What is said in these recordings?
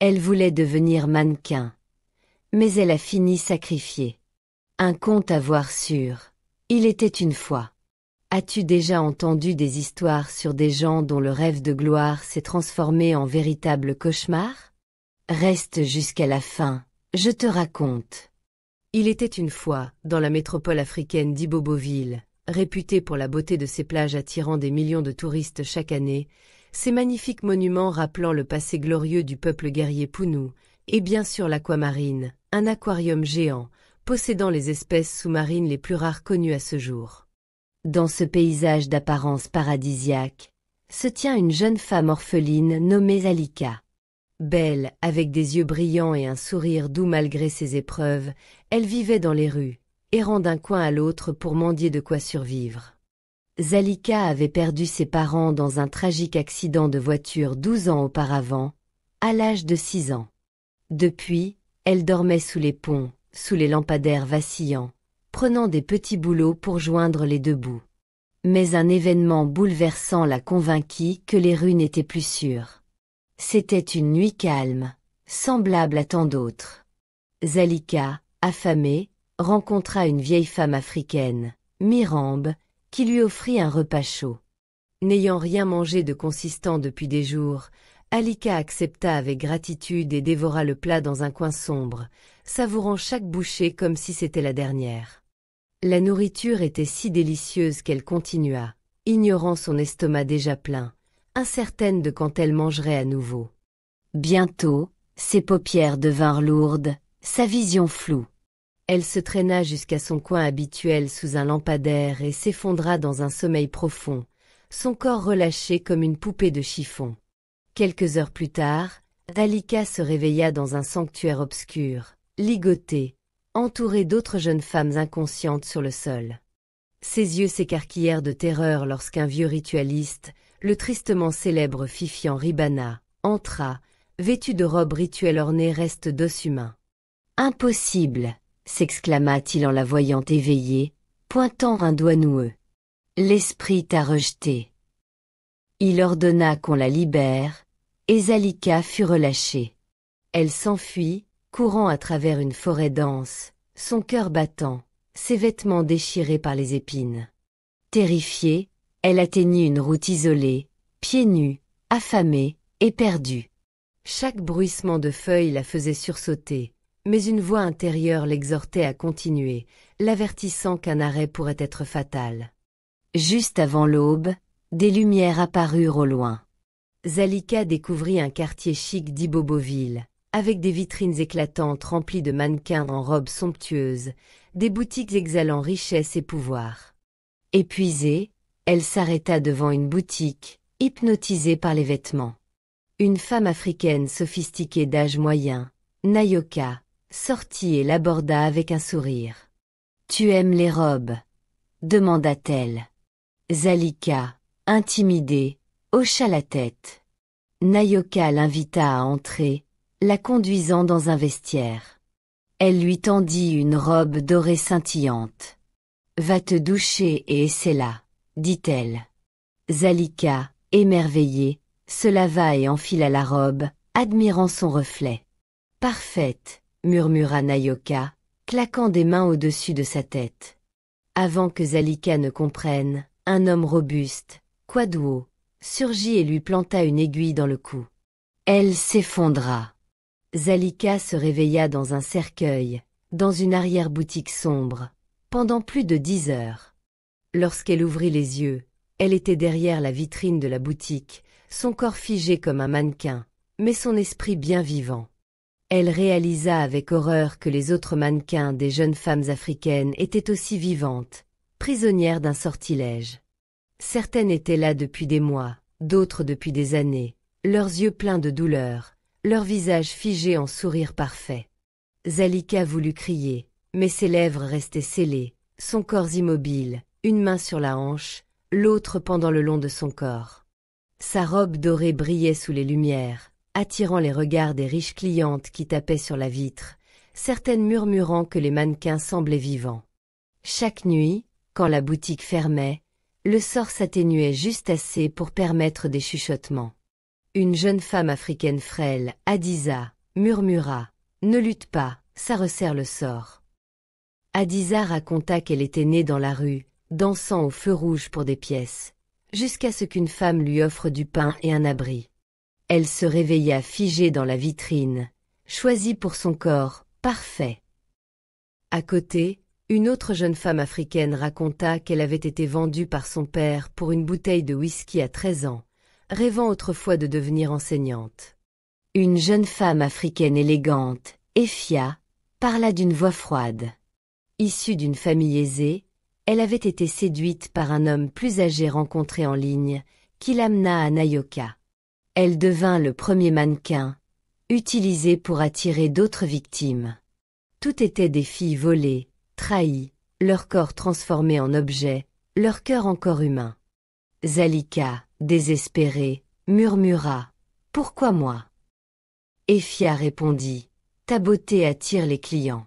Elle voulait devenir mannequin. Mais elle a fini sacrifiée. Un conte à voir sur. Il était une fois. As-tu déjà entendu des histoires sur des gens dont le rêve de gloire s'est transformé en véritable cauchemar? Reste jusqu'à la fin, je te raconte. Il était une fois, dans la métropole africaine d'Iboboville, réputée pour la beauté de ses plages attirant des millions de touristes chaque année, ses magnifiques monuments rappelant le passé glorieux du peuple guerrier Pounou, et bien sûr l'aquamarine, un aquarium géant, possédant les espèces sous-marines les plus rares connues à ce jour. Dans ce paysage d'apparence paradisiaque, se tient une jeune femme orpheline nommée Zalika. Belle, avec des yeux brillants et un sourire doux malgré ses épreuves, elle vivait dans les rues, errant d'un coin à l'autre pour mendier de quoi survivre. Zalika avait perdu ses parents dans un tragique accident de voiture 12 ans auparavant, à l'âge de 6 ans. Depuis, elle dormait sous les ponts, sous les lampadaires vacillants, prenant des petits boulots pour joindre les deux bouts. Mais un événement bouleversant la convainquit que les rues n'étaient plus sûres. C'était une nuit calme, semblable à tant d'autres. Zalika, affamée, rencontra une vieille femme africaine, Mirambe, qui lui offrit un repas chaud. N'ayant rien mangé de consistant depuis des jours, Alika accepta avec gratitude et dévora le plat dans un coin sombre, savourant chaque bouchée comme si c'était la dernière. La nourriture était si délicieuse qu'elle continua, ignorant son estomac déjà plein, incertaine de quand elle mangerait à nouveau. Bientôt, ses paupières devinrent lourdes, sa vision floue. Elle se traîna jusqu'à son coin habituel sous un lampadaire et s'effondra dans un sommeil profond, son corps relâché comme une poupée de chiffon. Quelques heures plus tard, Zalika se réveilla dans un sanctuaire obscur, ligoté, entouré d'autres jeunes femmes inconscientes sur le sol. Ses yeux s'écarquillèrent de terreur lorsqu'un vieux ritualiste, le tristement célèbre Fifian Ribana, entra, vêtu de robes rituelles ornées restes d'os humains. « Impossible !» s'exclama-t-il en la voyant éveillée, pointant un doigt noueux. « L'esprit t'a rejeté. » Il ordonna qu'on la libère, et Zalika fut relâchée. Elle s'enfuit, courant à travers une forêt dense, son cœur battant, ses vêtements déchirés par les épines. Terrifiée, elle atteignit une route isolée, pieds nus, affamée, et perdue. Chaque bruissement de feuilles la faisait sursauter, mais une voix intérieure l'exhortait à continuer, l'avertissant qu'un arrêt pourrait être fatal. Juste avant l'aube, des lumières apparurent au loin. Zalika découvrit un quartier chic d'Iboboville, avec des vitrines éclatantes remplies de mannequins en robes somptueuses, des boutiques exhalant richesse et pouvoir. Épuisée, elle s'arrêta devant une boutique, hypnotisée par les vêtements. Une femme africaine sophistiquée d'âge moyen, Nayoka, sortit et l'aborda avec un sourire. « Tu aimes les robes ?» demanda-t-elle. Zalika, intimidée, hocha la tête. Nayoka l'invita à entrer, la conduisant dans un vestiaire. Elle lui tendit une robe dorée scintillante. « Va te doucher et essaie-la, » dit-elle. Zalika, émerveillée, se lava et enfila la robe, admirant son reflet. « Parfaite !» murmura Nayoka, claquant des mains au-dessus de sa tête. Avant que Zalika ne comprenne, un homme robuste, quadouo, surgit et lui planta une aiguille dans le cou. Elle s'effondra. Zalika se réveilla dans un cercueil, dans une arrière-boutique sombre, pendant plus de 10 heures. Lorsqu'elle ouvrit les yeux, elle était derrière la vitrine de la boutique, son corps figé comme un mannequin, mais son esprit bien vivant. Elle réalisa avec horreur que les autres mannequins des jeunes femmes africaines étaient aussi vivantes, prisonnières d'un sortilège. Certaines étaient là depuis des mois, d'autres depuis des années, leurs yeux pleins de douleur, leurs visages figés en sourire parfait. Zalika voulut crier, mais ses lèvres restaient scellées, son corps immobile, une main sur la hanche, l'autre pendant le long de son corps. Sa robe dorée brillait sous les lumières, attirant les regards des riches clientes qui tapaient sur la vitre, certaines murmurant que les mannequins semblaient vivants. Chaque nuit, quand la boutique fermait, le sort s'atténuait juste assez pour permettre des chuchotements. Une jeune femme africaine frêle, Hadiza, murmura « Ne lutte pas, ça resserre le sort ». Hadiza raconta qu'elle était née dans la rue, dansant au feu rouge pour des pièces, jusqu'à ce qu'une femme lui offre du pain et un abri. Elle se réveilla figée dans la vitrine, choisie pour son corps, parfait. À côté, une autre jeune femme africaine raconta qu'elle avait été vendue par son père pour une bouteille de whisky à 13 ans, rêvant autrefois de devenir enseignante. Une jeune femme africaine élégante, Efia, parla d'une voix froide. Issue d'une famille aisée, elle avait été séduite par un homme plus âgé rencontré en ligne, qui l'amena à Nayoka. Elle devint le premier mannequin, utilisé pour attirer d'autres victimes. Tout étaient des filles volées, trahies, leur corps transformé en objet, leur cœur encore humain. Zalika, désespérée, murmura « Pourquoi moi ?» Efia répondit « Ta beauté attire les clients. »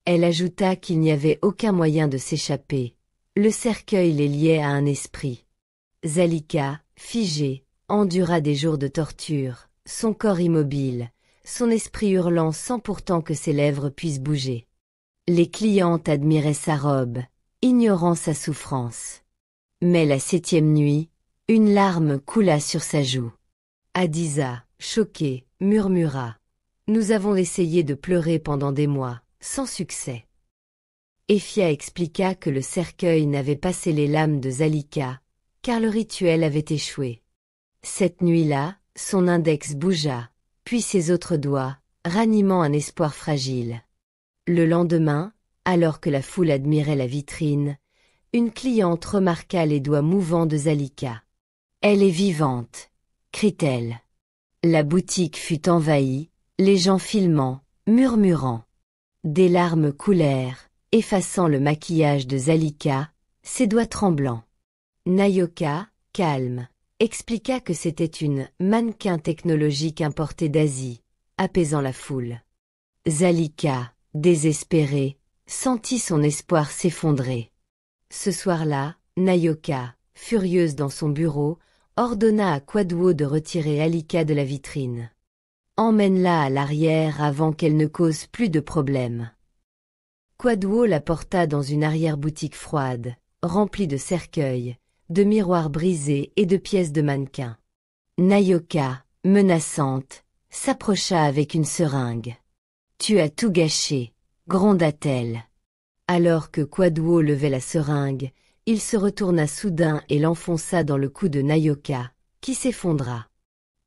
Elle ajouta qu'il n'y avait aucun moyen de s'échapper, le cercueil les liait à un esprit. Zalika, figée, endura des jours de torture, son corps immobile, son esprit hurlant sans pourtant que ses lèvres puissent bouger. Les clientes admiraient sa robe, ignorant sa souffrance. Mais la 7e nuit, une larme coula sur sa joue. Hadiza, choquée, murmura « Nous avons essayé de pleurer pendant des mois, sans succès. » Efia expliqua que le cercueil n'avait pas scellé l'âme de Zalika, car le rituel avait échoué. Cette nuit-là, son index bougea, puis ses autres doigts, ranimant un espoir fragile. Le lendemain, alors que la foule admirait la vitrine, une cliente remarqua les doigts mouvants de Zalika. « Elle est vivante !» crie-t-elle. La boutique fut envahie, les gens filmant, murmurant. Des larmes coulèrent, effaçant le maquillage de Zalika, ses doigts tremblants. Nayoka, calme, expliqua que c'était une mannequin technologique importée d'Asie, apaisant la foule. Zalika, désespérée, sentit son espoir s'effondrer. Ce soir-là, Nayoka, furieuse dans son bureau, ordonna à Kwadwo de retirer Alika de la vitrine. Emmène-la à l'arrière avant qu'elle ne cause plus de problèmes. Kwadwo la porta dans une arrière-boutique froide, remplie de cercueils, de miroirs brisés et de pièces de mannequins. Nayoka, menaçante, s'approcha avec une seringue. « Tu as tout gâché », gronda-t-elle. Alors que Kwadwo levait la seringue, il se retourna soudain et l'enfonça dans le cou de Nayoka, qui s'effondra.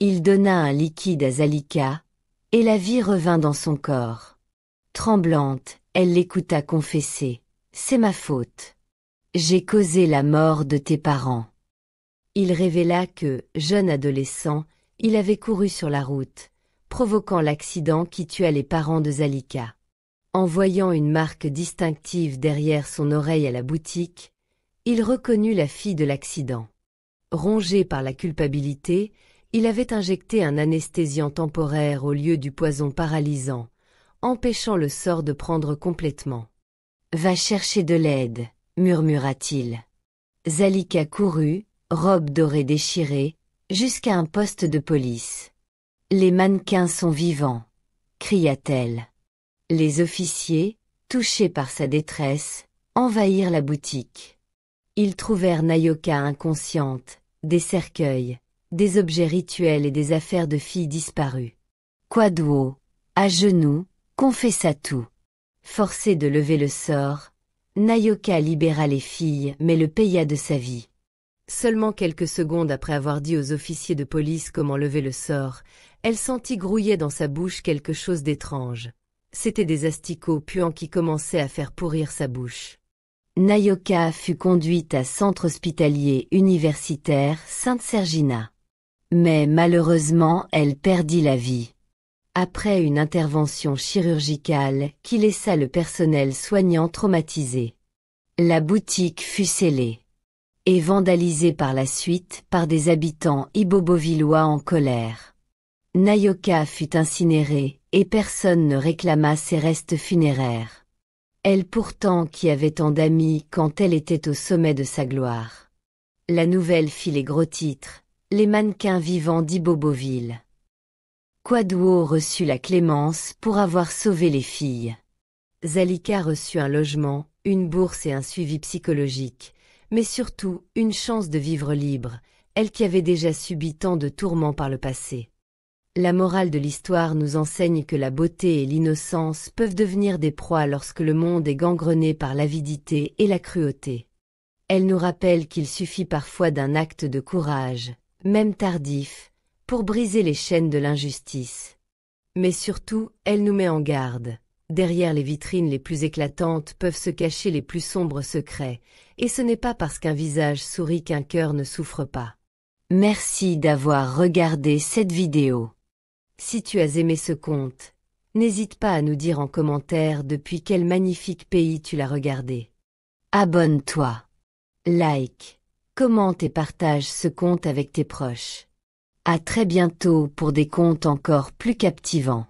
Il donna un liquide à Zalika, et la vie revint dans son corps. Tremblante, elle l'écouta confesser « C'est ma faute. J'ai causé la mort de tes parents. » Il révéla que, jeune adolescent, il avait couru sur la route, provoquant l'accident qui tua les parents de Zalika. En voyant une marque distinctive derrière son oreille à la boutique, il reconnut la fille de l'accident. Rongé par la culpabilité, il avait injecté un anesthésiant temporaire au lieu du poison paralysant, empêchant le sort de prendre complètement. « Va chercher de l'aide » murmura-t-il. Zalika courut, robe dorée déchirée, jusqu'à un poste de police. « Les mannequins sont vivants » cria-t-elle. Les officiers, touchés par sa détresse, envahirent la boutique. Ils trouvèrent Nayoka inconsciente, des cercueils, des objets rituels et des affaires de filles disparues. Kwadwo, à genoux, confessa tout. Forcé de lever le sort, Nayoka libéra les filles mais le paya de sa vie. Seulement quelques secondes après avoir dit aux officiers de police comment lever le sort, elle sentit grouiller dans sa bouche quelque chose d'étrange. C'étaient des asticots puants qui commençaient à faire pourrir sa bouche. Nayoka fut conduite à Centre hospitalier universitaire Sainte-Sergina. Mais malheureusement, elle perdit la vie. Après une intervention chirurgicale qui laissa le personnel soignant traumatisé. La boutique fut scellée et vandalisée par la suite par des habitants ibobovillois en colère. Nayoka fut incinérée et personne ne réclama ses restes funéraires. Elle pourtant qui avait tant d'amis quand elle était au sommet de sa gloire. La nouvelle fit les gros titres, Les mannequins vivants d'Iboboville. Kwadwo reçut la clémence pour avoir sauvé les filles. Zalika reçut un logement, une bourse et un suivi psychologique, mais surtout une chance de vivre libre, elle qui avait déjà subi tant de tourments par le passé. La morale de l'histoire nous enseigne que la beauté et l'innocence peuvent devenir des proies lorsque le monde est gangrené par l'avidité et la cruauté. Elle nous rappelle qu'il suffit parfois d'un acte de courage, même tardif, pour briser les chaînes de l'injustice. Mais surtout, elle nous met en garde. Derrière les vitrines les plus éclatantes peuvent se cacher les plus sombres secrets, et ce n'est pas parce qu'un visage sourit qu'un cœur ne souffre pas. Merci d'avoir regardé cette vidéo. Si tu as aimé ce conte, n'hésite pas à nous dire en commentaire depuis quel magnifique pays tu l'as regardé. Abonne-toi, like, commente et partage ce conte avec tes proches. À très bientôt pour des contes encore plus captivants.